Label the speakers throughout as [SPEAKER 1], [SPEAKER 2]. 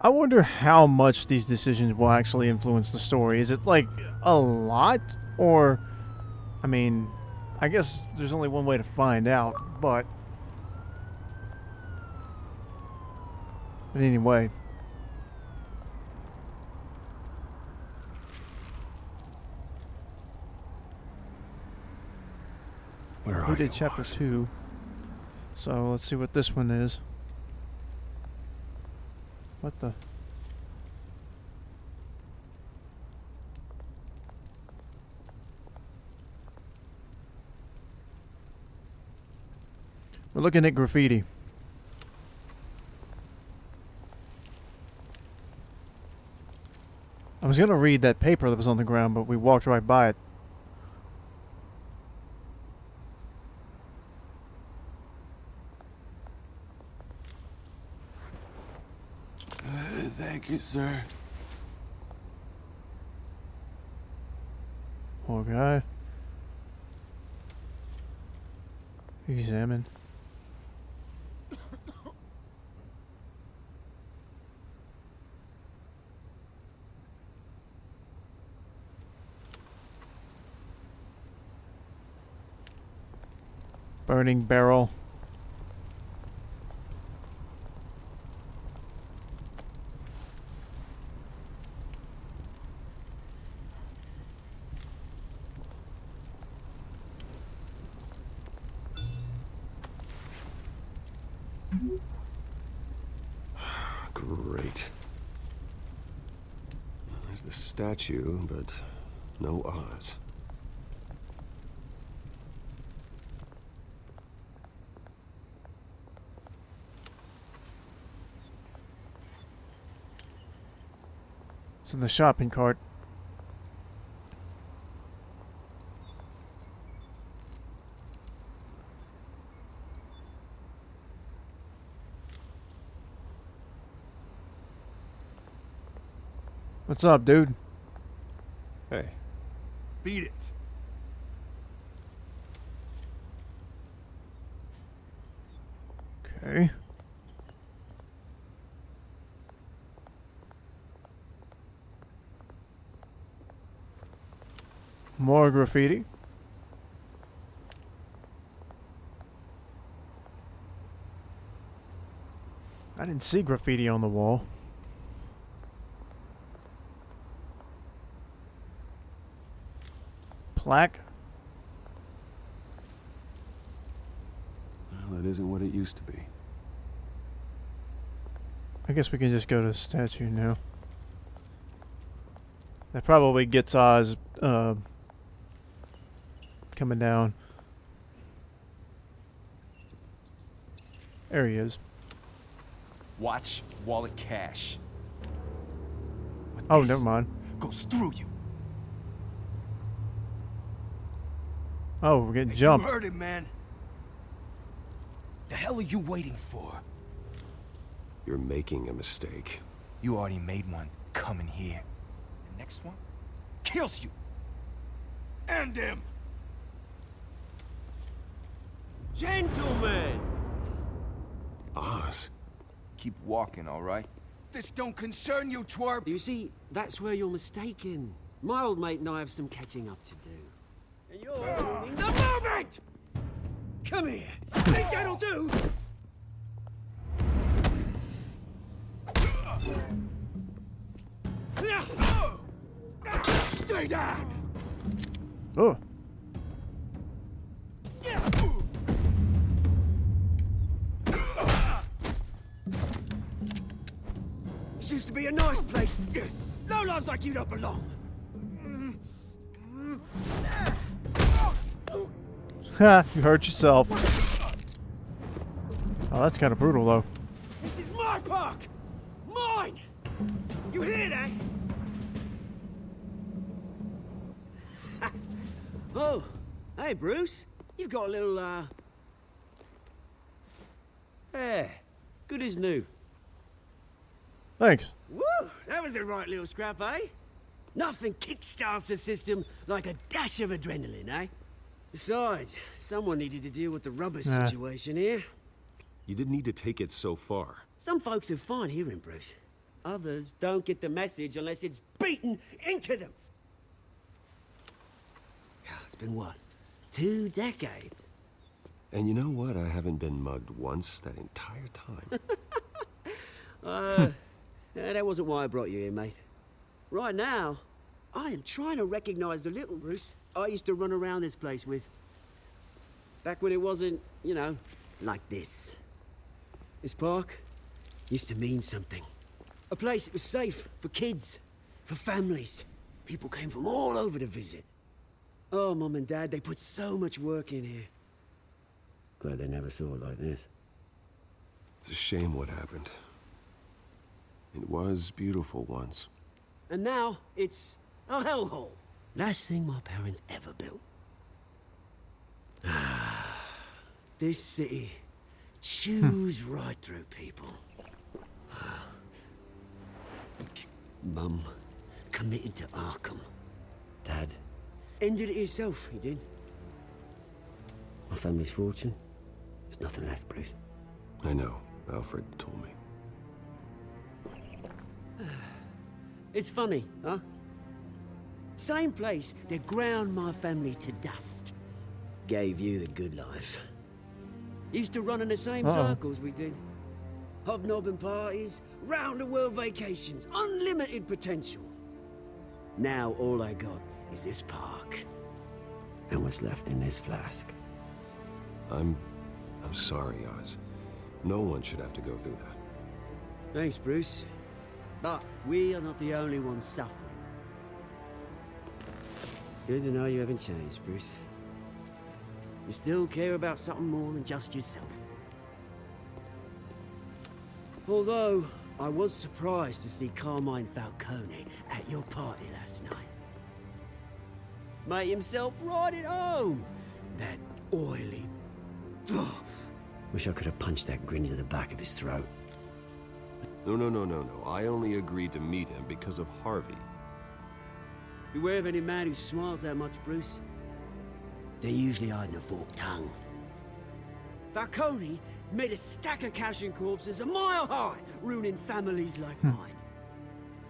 [SPEAKER 1] I wonder how much these decisions will actually influence the story. Is it like a lot? Or, I mean, I guess there's only one way to find out, but anyway.
[SPEAKER 2] Where are
[SPEAKER 1] We
[SPEAKER 2] you,
[SPEAKER 1] did chapter
[SPEAKER 2] Oz?
[SPEAKER 1] 2. So let's see what this one is. What the? We're looking at graffiti. I was gonna read that paper that was on the ground, but we walked right by it.
[SPEAKER 2] Thank you, sir.
[SPEAKER 1] Poor guy. Examine. Burning barrel.
[SPEAKER 2] Great. There's the statue, but no Oz.
[SPEAKER 1] It's in the shopping cart. What's up, dude?
[SPEAKER 2] Hey.
[SPEAKER 3] Beat it.
[SPEAKER 1] Okay. More graffiti. I didn't see graffiti on the wall. Plaque.
[SPEAKER 2] Well, it isn't what it used to be.
[SPEAKER 1] I guess we can just go to the statue now. That probably gets Oz coming down. There he is.
[SPEAKER 3] Watch wallet cash. But
[SPEAKER 1] Oh,
[SPEAKER 3] this
[SPEAKER 1] never mind.
[SPEAKER 3] goes through you.
[SPEAKER 1] Oh, we're getting
[SPEAKER 3] Hey,
[SPEAKER 1] jumped.
[SPEAKER 3] You heard him, man. The hell are you waiting for?
[SPEAKER 2] You're making a mistake.
[SPEAKER 3] You already made one coming here. The next one kills you. And him.
[SPEAKER 4] Gentlemen!
[SPEAKER 2] Oz?
[SPEAKER 3] Keep walking, all right? This don't concern you, twerp.
[SPEAKER 4] You see, that's where you're mistaken. My old mate and I have some catching up to do. And you're ruining the moment! Come here. Think that'll do? Stay down!
[SPEAKER 1] Oh.
[SPEAKER 4] This used to be a nice place. No lives like you don't belong.
[SPEAKER 1] Ha, you hurt yourself. Oh, that's kind of brutal, though.
[SPEAKER 4] This is my park! Mine! You hear that? Oh, hey, Bruce. You've got a little, There. Good as new.
[SPEAKER 1] Thanks.
[SPEAKER 4] Woo! That was a right little scrap, eh? Nothing kickstarts the system like a dash of adrenaline, eh? Besides, someone needed to deal with the rubbish
[SPEAKER 1] Nah.
[SPEAKER 4] situation here.
[SPEAKER 2] You didn't need to take it so far.
[SPEAKER 4] Some folks are fine hearing, Bruce. Others don't get the message unless it's beaten into them. It's been what? 2 decades?
[SPEAKER 2] And you know what? I haven't been mugged once that entire time.
[SPEAKER 4] That wasn't why I brought you here, mate. Right now, I am trying to recognize the little Bruce I used to run around this place with. Back when it wasn't, you know, like this. This park used to mean something. A place that was safe for kids, for families. People came from all over to visit. Oh, Mum and Dad, they put so much work in here. Glad they never saw it like this.
[SPEAKER 2] It's a shame what happened. It was beautiful once.
[SPEAKER 4] And now, it's a hellhole. Last thing my parents ever built. This city chews right through people. Mum committed to Arkham. Dad ended it himself, he did. My family's fortune, there's nothing left, Bruce.
[SPEAKER 2] I know. Alfred told me.
[SPEAKER 4] It's funny, huh? Same place that ground my family to dust. Gave you the good life. Used to run in the same circles we did. Hobnobbing parties, round-the-world vacations, unlimited potential. Now all I got is this park. And what's left in this flask.
[SPEAKER 2] I'm sorry, Oz. No one should have to go through that.
[SPEAKER 4] Thanks, Bruce. But we are not the only ones suffering. Good to know you haven't changed, Bruce. You still care about something more than just yourself. Although, I was surprised to see Carmine Falcone at your party last night. Made himself right at home. That oily... Wish I could have punched that grin into the back of his throat.
[SPEAKER 2] No. I only agreed to meet him because of Harvey.
[SPEAKER 4] Beware of any man who smiles that much, Bruce. They're usually hiding a forked tongue. Falcone made a stack of cash and corpses a mile high, ruining families like mine.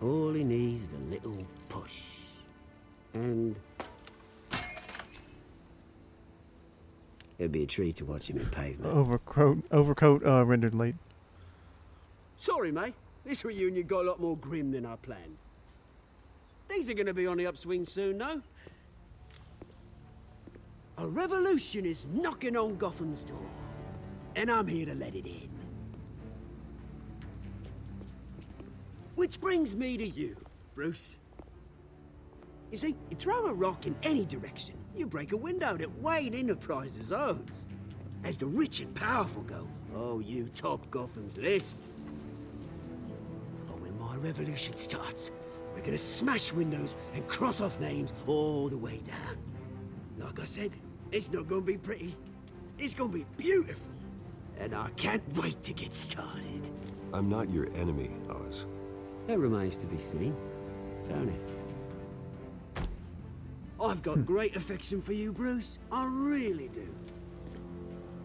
[SPEAKER 4] All he needs is a little push. And... it'd be a treat to watch him in pavement.
[SPEAKER 1] Overcoat rendered late.
[SPEAKER 4] Sorry, mate. This reunion got a lot more grim than I planned. Things are gonna be on the upswing soon, no? A revolution is knocking on Gotham's door. And I'm here to let it in. Which brings me to you, Bruce. You see, you throw a rock in any direction, you break a window that Wayne Enterprises owns. As the rich and powerful go, oh, you top Gotham's list. But when my revolution starts, we're gonna smash windows and cross off names all the way down. Like I said, it's not gonna be pretty. It's gonna be beautiful. And I can't wait to get started.
[SPEAKER 2] I'm not your enemy, Oz.
[SPEAKER 4] That remains to be seen, don't it? I've got great affection for you, Bruce. I really do.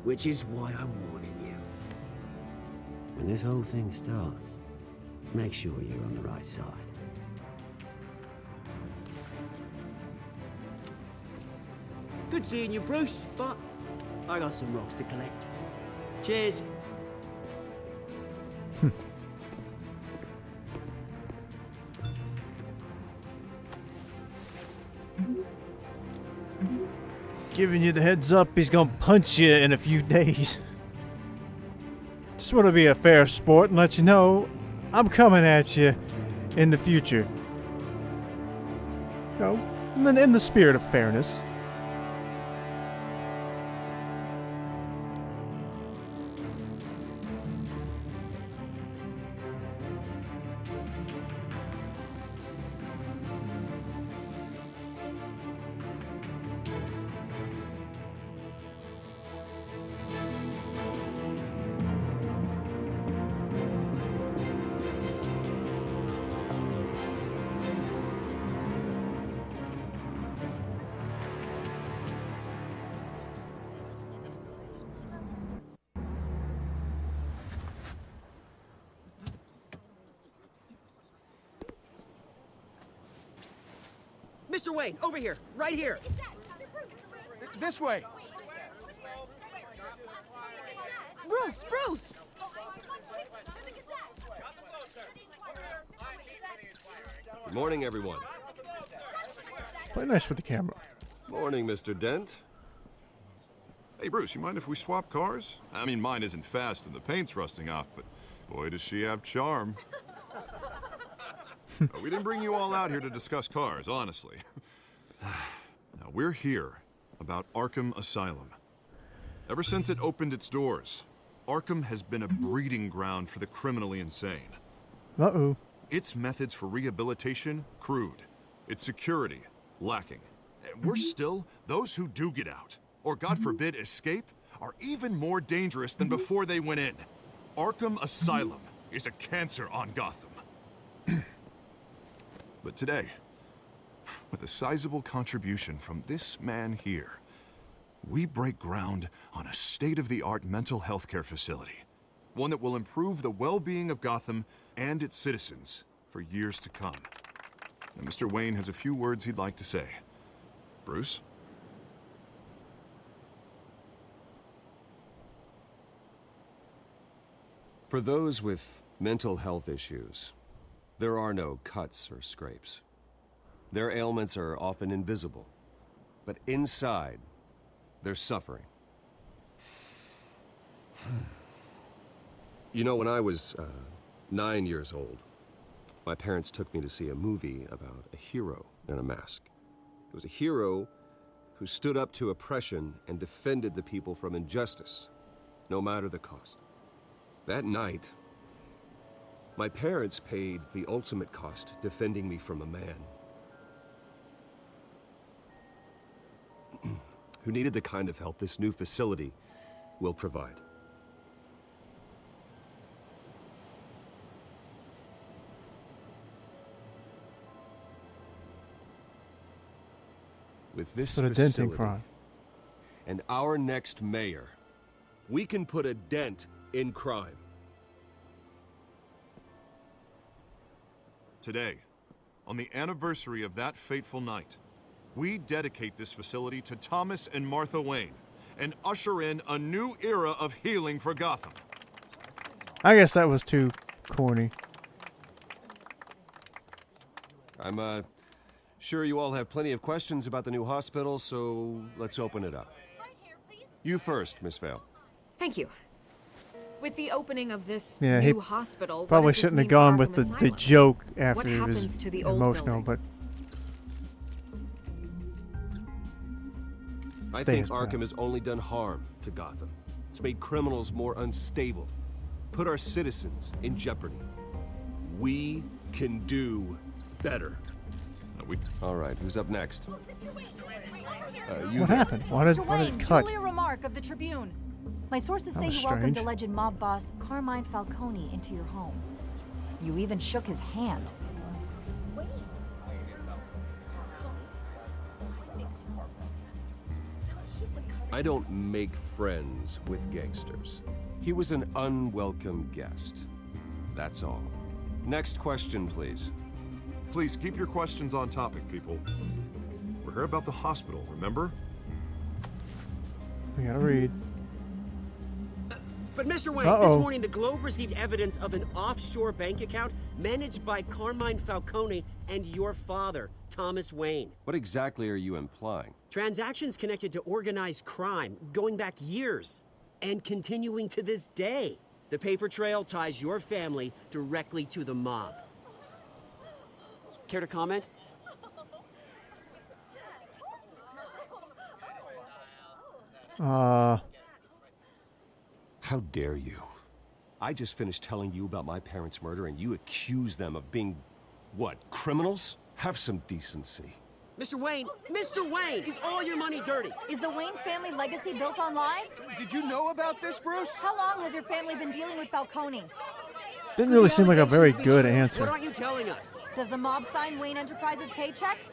[SPEAKER 4] Which is why I'm warning you. When this whole thing starts, make sure you're on the right side. Good seeing you, Bruce, but I got some rocks to collect. Cheers.
[SPEAKER 1] Giving you the heads up, he's gonna punch you in a few days. Just want to be a fair sport and let you know I'm coming at you in the future. No, and then in the spirit of fairness.
[SPEAKER 4] Mr. Wayne, over here, right here.
[SPEAKER 3] This way.
[SPEAKER 5] Bruce!
[SPEAKER 2] Good morning, everyone.
[SPEAKER 1] Play nice with the camera.
[SPEAKER 2] Morning, Mr. Dent.
[SPEAKER 6] Hey, Bruce, you mind if we swap cars? I mean, mine isn't fast and the paint's rusting off, but boy, does she have charm. We didn't bring you all out here to discuss cars, honestly. Now, we're here about Arkham Asylum. Ever since it opened its doors, Arkham has been a breeding ground for the criminally insane.
[SPEAKER 1] Uh-oh.
[SPEAKER 6] Its methods for rehabilitation, crude. Its security, lacking. And worse still, those who do get out, or God forbid escape, are even more dangerous than before they went in. Arkham Asylum is a cancer on Gotham. But today, with a sizable contribution from this man here, we break ground on a state-of-the-art mental health care facility. One that will improve the well-being of Gotham and its citizens for years to come. And Mr. Wayne has a few words he'd like to say. Bruce?
[SPEAKER 2] For those with mental health issues, there are no cuts or scrapes. Their ailments are often invisible, but inside, they're suffering. You know, when I was 9 years old, my parents took me to see a movie about a hero in a mask. It was a hero who stood up to oppression and defended the people from injustice, no matter the cost. That night, my parents paid the ultimate cost defending me from a man who needed the kind of help this new facility will provide. With this
[SPEAKER 1] Put a dent in
[SPEAKER 2] facility
[SPEAKER 1] crime.
[SPEAKER 2] and our next mayor, we can put a dent in crime.
[SPEAKER 6] Today, on the anniversary of that fateful night, we dedicate this facility to Thomas and Martha Wayne and usher in a new era of healing for Gotham.
[SPEAKER 1] I guess that was too corny.
[SPEAKER 2] I'm sure you all have plenty of questions about the new hospital, so let's open it up. You first, Miss Vale.
[SPEAKER 5] Thank you. With the opening of this
[SPEAKER 1] Yeah, he
[SPEAKER 5] new hospital,
[SPEAKER 1] Probably
[SPEAKER 5] what does this
[SPEAKER 1] shouldn't have
[SPEAKER 5] mean for
[SPEAKER 1] gone with
[SPEAKER 5] Arkham
[SPEAKER 1] the
[SPEAKER 5] Asylum?
[SPEAKER 1] joke after
[SPEAKER 5] What
[SPEAKER 1] it
[SPEAKER 5] happens
[SPEAKER 1] was
[SPEAKER 5] to the old
[SPEAKER 1] emotional,
[SPEAKER 5] building?
[SPEAKER 1] but
[SPEAKER 2] I
[SPEAKER 1] Stay
[SPEAKER 2] think
[SPEAKER 1] as
[SPEAKER 2] Arkham
[SPEAKER 1] well.
[SPEAKER 2] has only done harm to Gotham. It's made criminals more unstable, put our citizens in jeopardy. We can do better. All right, who's up next? You
[SPEAKER 1] what
[SPEAKER 2] there.
[SPEAKER 1] happened? Why
[SPEAKER 7] Mr.
[SPEAKER 1] did
[SPEAKER 7] Wayne,
[SPEAKER 1] it cut?
[SPEAKER 7] Julia Remark of the Tribune. My sources
[SPEAKER 1] That
[SPEAKER 7] say
[SPEAKER 1] was
[SPEAKER 7] you welcomed
[SPEAKER 1] strange.
[SPEAKER 7] alleged mob boss Carmine Falcone into your home. You even shook his hand.
[SPEAKER 2] I don't make friends with gangsters. He was an unwelcome guest. That's all. Next question, please.
[SPEAKER 6] Please keep your questions on topic, people. We're here about the hospital, remember?
[SPEAKER 1] We gotta read.
[SPEAKER 4] But Mr. Wayne,
[SPEAKER 1] Uh-oh.
[SPEAKER 4] this morning the Globe received evidence of an offshore bank account managed by Carmine Falcone and your father, Thomas Wayne.
[SPEAKER 2] What exactly are you implying?
[SPEAKER 4] Transactions connected to organized crime going back years and continuing to this day. The paper trail ties your family directly to the mob. Care to comment?
[SPEAKER 2] How dare you? I just finished telling you about my parents' murder and you accuse them of being, what, criminals? Have some decency.
[SPEAKER 4] Mr. Wayne, is all your money dirty?
[SPEAKER 7] Is the Wayne family legacy built on lies?
[SPEAKER 3] Did you know about this, Bruce?
[SPEAKER 7] How long has your family been dealing with Falcone?
[SPEAKER 1] Didn't really seem like a very
[SPEAKER 7] allegations be
[SPEAKER 1] good
[SPEAKER 7] true?
[SPEAKER 4] What
[SPEAKER 1] answer.
[SPEAKER 4] aren't you telling us?
[SPEAKER 7] Does the mob sign Wayne Enterprises paychecks?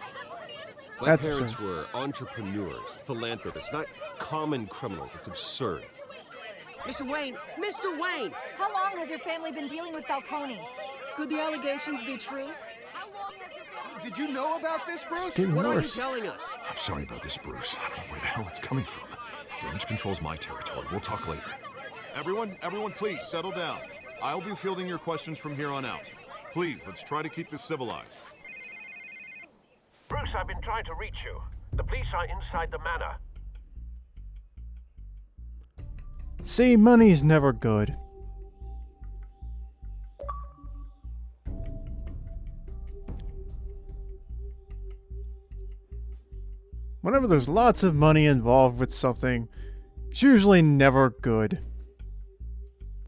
[SPEAKER 2] My
[SPEAKER 1] That's
[SPEAKER 2] parents
[SPEAKER 1] absurd.
[SPEAKER 2] were entrepreneurs, philanthropists, not common criminals. It's absurd.
[SPEAKER 4] Mr. Wayne!
[SPEAKER 7] How long has your family been dealing with Falcone?
[SPEAKER 8] Could the allegations be true?
[SPEAKER 6] Did you know about this, Bruce?
[SPEAKER 1] Getting
[SPEAKER 2] What are you
[SPEAKER 1] worse.
[SPEAKER 2] telling us?
[SPEAKER 6] I'm sorry about this, Bruce. I don't know where the hell it's coming from. Damage control's my territory. We'll talk later. Everyone, please settle down. I'll be fielding your questions from here on out. Please, let's try to keep this civilized.
[SPEAKER 8] Bruce, I've been trying to reach you. The police are inside the manor.
[SPEAKER 1] See, money's never good. Whenever there's lots of money involved with something, it's usually never good.